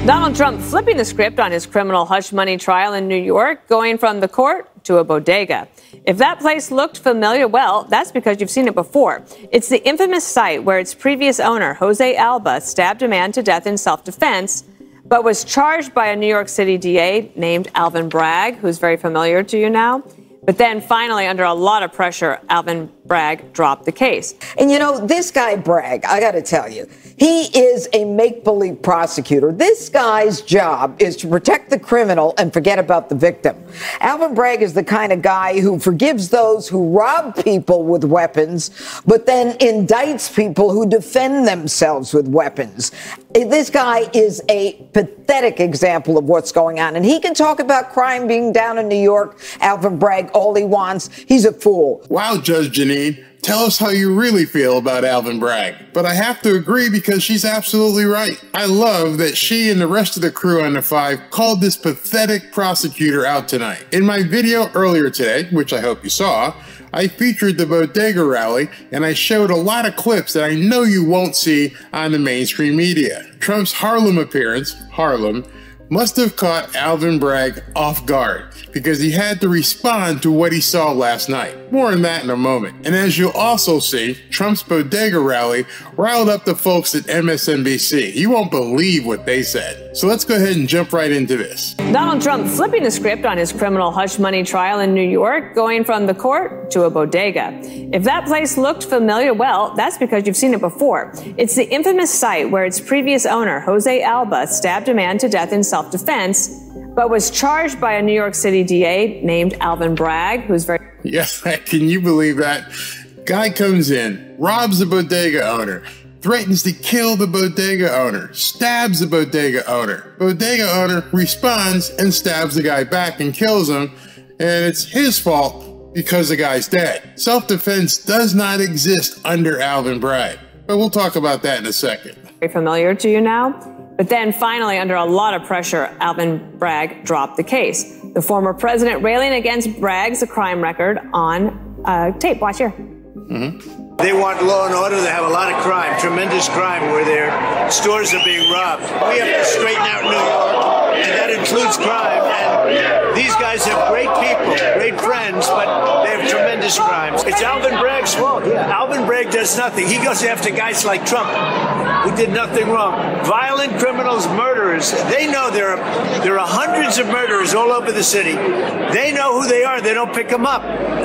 Donald Trump flipping the script on his criminal hush money trial in New York, going from the court to a bodega. If that place looked familiar, well, that's because you've seen it before. It's the infamous site where its previous owner, Jose Alba, stabbed a man to death in self-defense, but was charged by a New York City DA named Alvin Bragg, who's very familiar to you now. But then finally, under a lot of pressure, Alvin Bragg dropped the case. And you know, this guy Bragg, I got to tell you, he is a make-believe prosecutor. This guy's job is to protect the criminal and forget about the victim. Alvin Bragg is the kind of guy who forgives those who rob people with weapons, but then indicts people who defend themselves with weapons. This guy is a pathetic example of what's going on. And he can talk about crime being down in New York, Alvin Bragg, all he wants. He's a fool. Wow, Judge Jeanine. Tell us how you really feel about Alvin Bragg. But I have to agree because she's absolutely right. I love that she and the rest of the crew on the Five called this pathetic prosecutor out tonight. In my video earlier today, which I hope you saw, I featured the bodega rally and I showed a lot of clips that I know you won't see on the mainstream media. Trump's Harlem appearance, must have caught Alvin Bragg off guard because he had to respond to what he saw last night. More on that in a moment. And as you'll also see, Trump's bodega rally riled up the folks at MSNBC. You won't believe what they said. So let's go ahead and jump right into this. Donald Trump flipping the script on his criminal hush money trial in New York, going from the court to a bodega. If that place looked familiar, well, that's because you've seen it before. It's the infamous site where its previous owner, Jose Alba, stabbed a man to death in self-defense, but was charged by a New York City DA named Alvin Bragg, who's very... Yes, can you believe that? Guy comes in, robs the bodega owner, threatens to kill the bodega owner, stabs the bodega owner. Bodega owner responds and stabs the guy back and kills him, and it's his fault because the guy's dead. Self-defense does not exist under Alvin Bragg, but we'll talk about that in a second. Very familiar to you now? But then finally, under a lot of pressure, Alvin Bragg dropped the case. The former president railing against Bragg's crime record on tape. Watch here. They want law and order. They have a lot of crime, tremendous crime, where their stores are being robbed. We have to straighten out New York, and that includes crime. And these guys have great people, great friends, but they have tremendous crimes. It's Alvin Bragg's fault. Yeah. Alvin Bragg does nothing. He goes after guys like Trump, who did nothing wrong. Violent criminals, murderers. They know there are hundreds of murderers all over the city. They know who they are. They don't pick them up.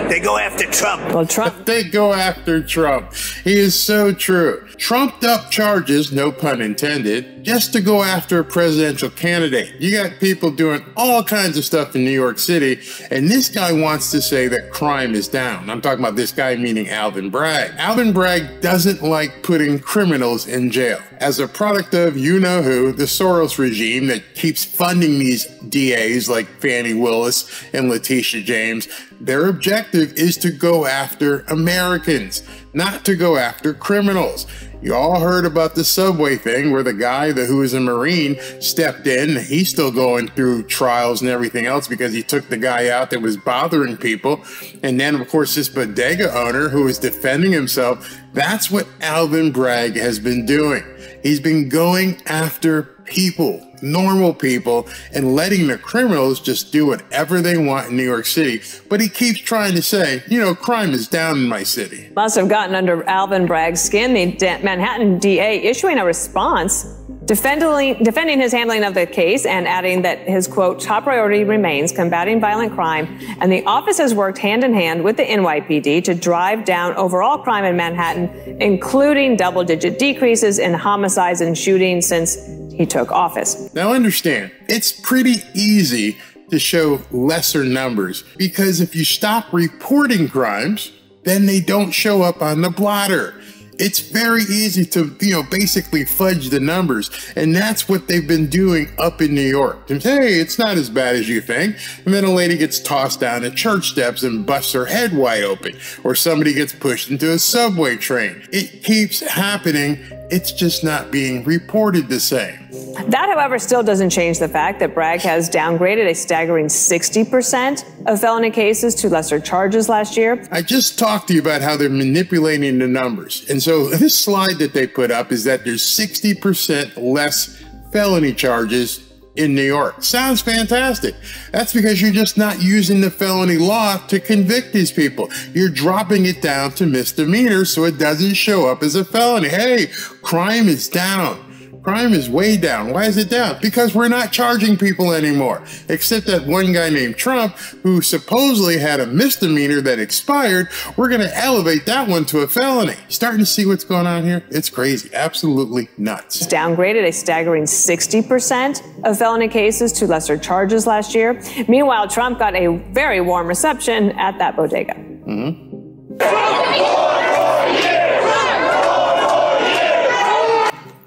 They go after Trump. Well, Trump. They go after Trump. He is so true. Trumped up charges, no pun intended, just to go after a presidential candidate. You got people doing all kinds of stuff in New York City, and this guy wants to say that crime is down. I'm talking about this guy, meaning Alvin Bragg. Alvin Bragg doesn't like putting criminals in jail. As a product of you-know-who, the Soros regime that keeps funding these DAs like Fani Willis and Letitia James, their objective is to go after Americans, not to go after criminals. You all heard about the subway thing where the guy who was a Marine stepped in. He's still going through trials and everything else because he took the guy out that was bothering people. And then, of course, this bodega owner who was defending himself. That's what Alvin Bragg has been doing. He's been going after people, normal people, and letting the criminals just do whatever they want in New York City. But he keeps trying to say, you know, crime is down in my city. Must have gotten under Alvin Bragg's skin. The Manhattan DA issuing a response defending his handling of the case and adding that his, quote, top priority remains combating violent crime, and the office has worked hand in hand with the NYPD to drive down overall crime in Manhattan, including double-digit decreases in homicides and shootings since he took office. Now understand, it's pretty easy to show lesser numbers because if you stop reporting crimes, then they don't show up on the blotter. It's very easy to, basically fudge the numbers. And that's what they've been doing up in New York. And, hey, it's not as bad as you think. And then a lady gets tossed down the church steps and busts her head wide open. Or somebody gets pushed into a subway train. It keeps happening. It's just not being reported the same. That, however, still doesn't change the fact that Bragg has downgraded a staggering 60% of felony cases to lesser charges last year. I just talked to you about how they're manipulating the numbers. And so this slide that they put up is that there's 60% less felony charges in New York. Sounds fantastic. That's because you're just not using the felony law to convict these people. You're dropping it down to misdemeanor so it doesn't show up as a felony. Hey, crime is down. Crime is way down. Why is it down? Because we're not charging people anymore. Except that one guy named Trump, who supposedly had a misdemeanor that expired, we're going to elevate that one to a felony. Starting to see what's going on here? It's crazy. Absolutely nuts. Downgraded a staggering 60% of felony cases to lesser charges last year. Meanwhile, Trump got a very warm reception at that bodega.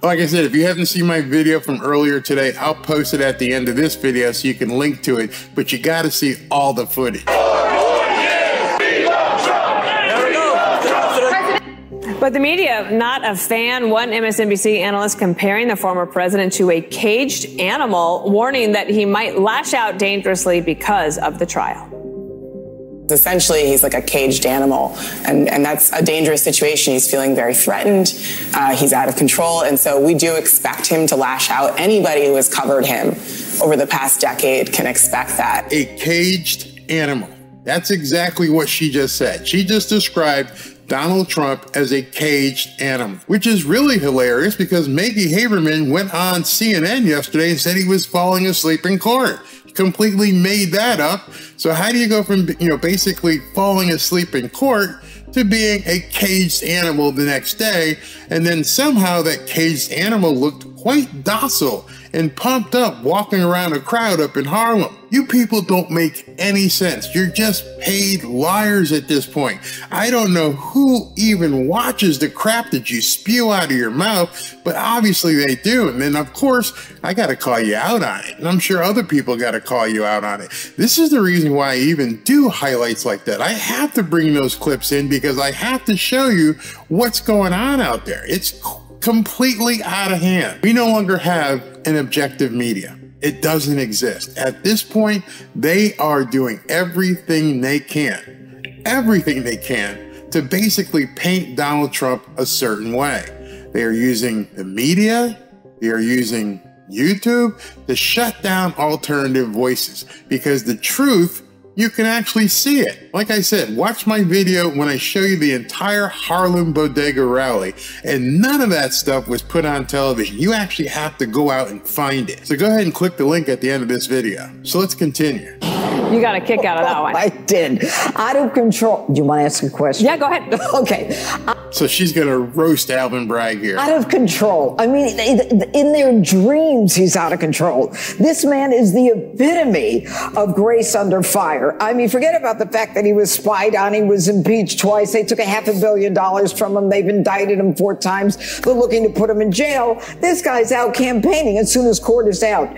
Like I said, if you haven't seen my video from earlier today, I'll post it at the end of this video so you can link to it, but you got to see all the footage. But the media, not a fan. One MSNBC analyst comparing the former president to a caged animal, warning that he might lash out dangerously because of the trial. Essentially, he's like a caged animal, and that's a dangerous situation. He's feeling very threatened. He's out of control, and so we do expect him to lash out. Anybody who has covered him over the past decade can expect that. A caged animal. That's exactly what she just said. She just described Donald Trump as a caged animal, which is really hilarious because Maggie Haberman went on CNN yesterday and said he was falling asleep in court. Completely made that up. So how do you go from, basically falling asleep in court to being a caged animal the next day? And then somehow that caged animal looked quite docile and pumped up walking around a crowd up in Harlem. You people don't make any sense. You're just paid liars at this point. I don't know who even watches the crap that you spew out of your mouth, but obviously they do. And then of course, I got to call you out on it. And I'm sure other people got to call you out on it. This is the reason why I even do highlights like that. I have to bring those clips in because I have to show you what's going on out there. It's completely out of hand. We no longer have an objective media. It doesn't exist. At this point, they are doing everything they can to basically paint Donald Trump a certain way. They are using the media, they are using YouTube to shut down alternative voices because the truth, you can actually see it. Like I said, watch my video when I show you the entire Harlem Bodega rally, and none of that stuff was put on television. You actually have to go out and find it. So go ahead and click the link at the end of this video. So let's continue. You got a kick out of that one. I did. Out of control. Do you want to ask a question? Yeah, go ahead. Okay. So she's going to roast Alvin Bragg here. Out of control. I mean, in their dreams, he's out of control. This man is the epitome of grace under fire. I mean, forget about the fact that he was spied on. He was impeached twice. They took $500 million from him. They've indicted him 4 times. They're looking to put him in jail. This guy's out campaigning as soon as court is out.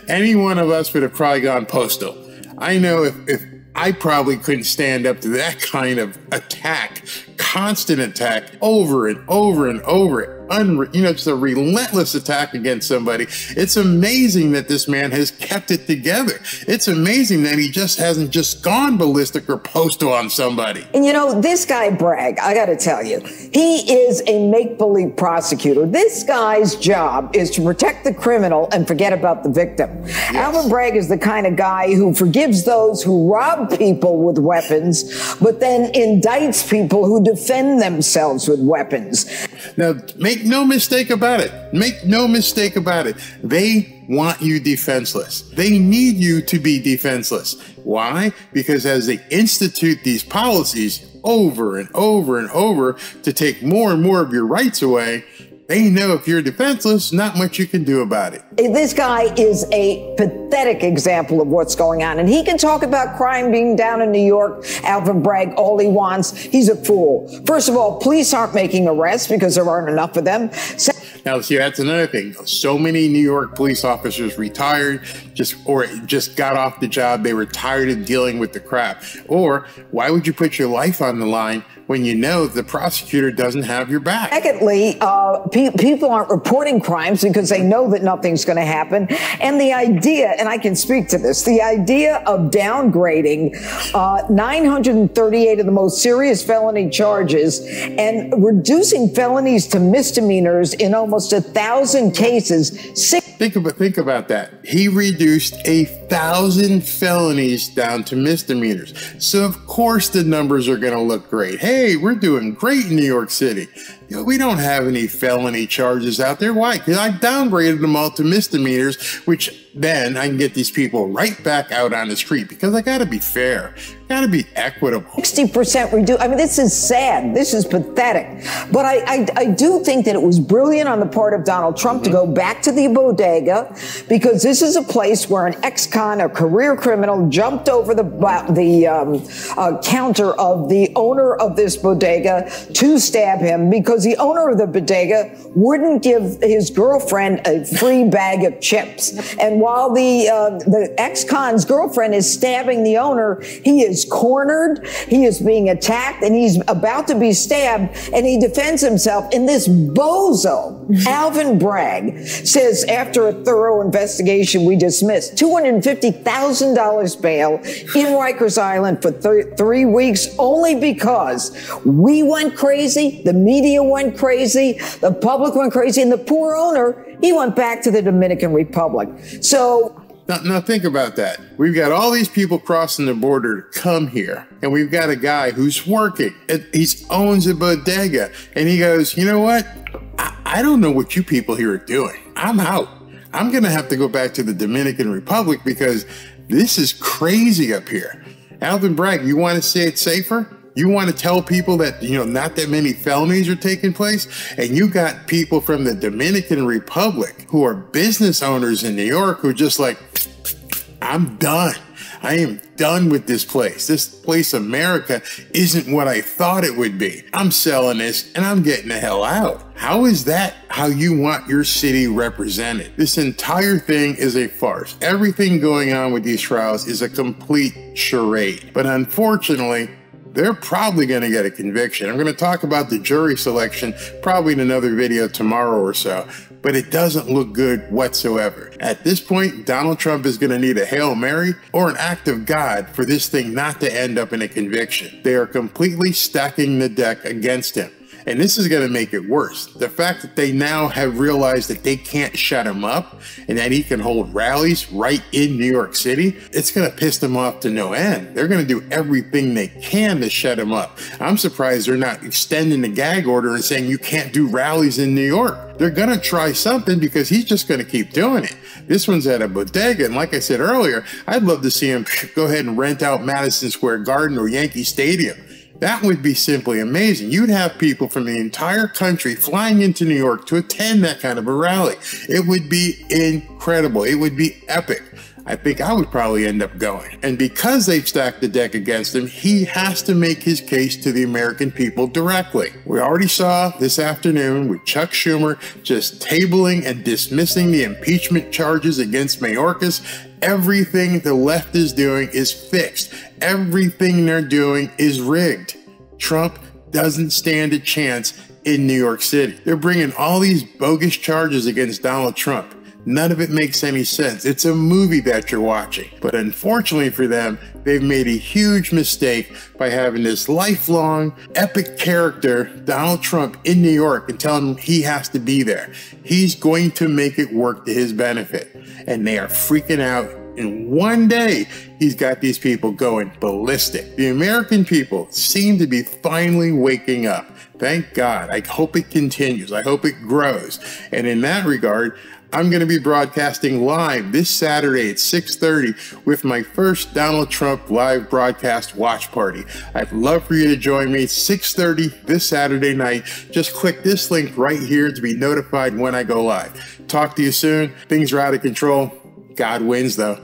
Any one of us would have probably gone postal. I know if I probably couldn't stand up to that kind of attack, constant attack over and over and over. It's a relentless attack against somebody. It's amazing that this man has kept it together. It's amazing that he just hasn't just gone ballistic or postal on somebody. And this guy Bragg, I got to tell you, he is a make-believe prosecutor. This guy's job is to protect the criminal and forget about the victim. Yes. Alvin Bragg is the kind of guy who forgives those who rob people with weapons, but then indicts people who defend themselves with weapons. Now, make no mistake about it. Make no mistake about it. They want you defenseless. They need you to be defenseless. Why? Because as they institute these policies over and over and over to take more and more of your rights away, they know if you're defenseless, not much you can do about it. This guy is a pathetic example of what's going on. And he can talk about crime being down in New York, Alvin Bragg, all he wants. He's a fool. First of all, police aren't making arrests because there aren't enough of them. Now, see, that's another thing. So many New York police officers retired or just got off the job. They were tired of dealing with the crap. Or why would you put your life on the line when you know the prosecutor doesn't have your back? Secondly, people aren't reporting crimes because they know that nothing's going to happen. And the idea, and I can speak to this, the idea of downgrading 938 of the most serious felony charges and reducing felonies to misdemeanors in almost 1,000 cases, Think about that. He reduced 1,000 felonies down to misdemeanors. So of course the numbers are going to look great. Hey, we're doing great in New York City. You know, we don't have any felony charges out there. Why? Because I downgraded them all to misdemeanors, which then I can get these people right back out on the street, because I got to be fair, got to be equitable. 60% reduce. I mean, this is sad. This is pathetic. But I do think that it was brilliant on the part of Donald Trump to go back to the bodega, because this is a place where an ex-con, a career criminal, jumped over the counter of the owner of this bodega to stab him, because the owner of the bodega wouldn't give his girlfriend a free bag of chips. And while the ex-con's girlfriend is stabbing the owner, he is cornered, he is being attacked, and he's about to be stabbed, and he defends himself. And this bozo, Alvin Bragg, says after a thorough investigation, we dismissed $250,000 bail in Rikers Island for 3 weeks, only because we went crazy, the media went crazy, the public went crazy, and the poor owner, he went back to the Dominican Republic. So now think about that. We've got all these people crossing the border to come here, and we've got a guy who's working. He owns a bodega, and he goes, you know what? I don't know what you people here are doing. I'm out. I'm going to have to go back to the Dominican Republic because this is crazy up here. Alvin Bragg, you want to say it's safer? You want to tell people that, you know, not that many felonies are taking place? And you got people from the Dominican Republic who are business owners in New York who are just like, I'm done. I am done with this place. This place, America, isn't what I thought it would be. I'm selling this and I'm getting the hell out. How is that how you want your city represented? This entire thing is a farce. Everything going on with these trials is a complete charade. But unfortunately, they're probably going to get a conviction. I'm going to talk about the jury selection probably in another video tomorrow or so, but it doesn't look good whatsoever. At this point, Donald Trump is going to need a Hail Mary or an act of God for this thing not to end up in a conviction. They are completely stacking the deck against him. And this is going to make it worse. The fact that they now have realized that they can't shut him up and that he can hold rallies right in New York City, it's going to piss them off to no end. They're going to do everything they can to shut him up. I'm surprised they're not extending the gag order and saying you can't do rallies in New York. They're going to try something because he's just going to keep doing it. This one's at a bodega, and like I said earlier, I'd love to see him go ahead and rent out Madison Square Garden or Yankee Stadium. That would be simply amazing. You'd have people from the entire country flying into New York to attend that kind of a rally. It would be incredible. It would be epic. I think I would probably end up going. And because they've stacked the deck against him, he has to make his case to the American people directly. We already saw this afternoon with Chuck Schumer just tabling and dismissing the impeachment charges against Mayorkas. Everything the left is doing is fixed. Everything they're doing is rigged. Trump doesn't stand a chance in New York City. They're bringing all these bogus charges against Donald Trump. None of it makes any sense. It's a movie that you're watching. But unfortunately for them, they've made a huge mistake by having this lifelong epic character, Donald Trump, in New York and telling him he has to be there. He's going to make it work to his benefit. And they are freaking out. In one day, he's got these people going ballistic. The American people seem to be finally waking up. Thank God. I hope it continues. I hope it grows. And in that regard, I'm going to be broadcasting live this Saturday at 6:30 with my first Donald Trump live broadcast watch party. I'd love for you to join me 6:30 this Saturday night. Just click this link right here to be notified when I go live. Talk to you soon. Things are out of control. God wins, though.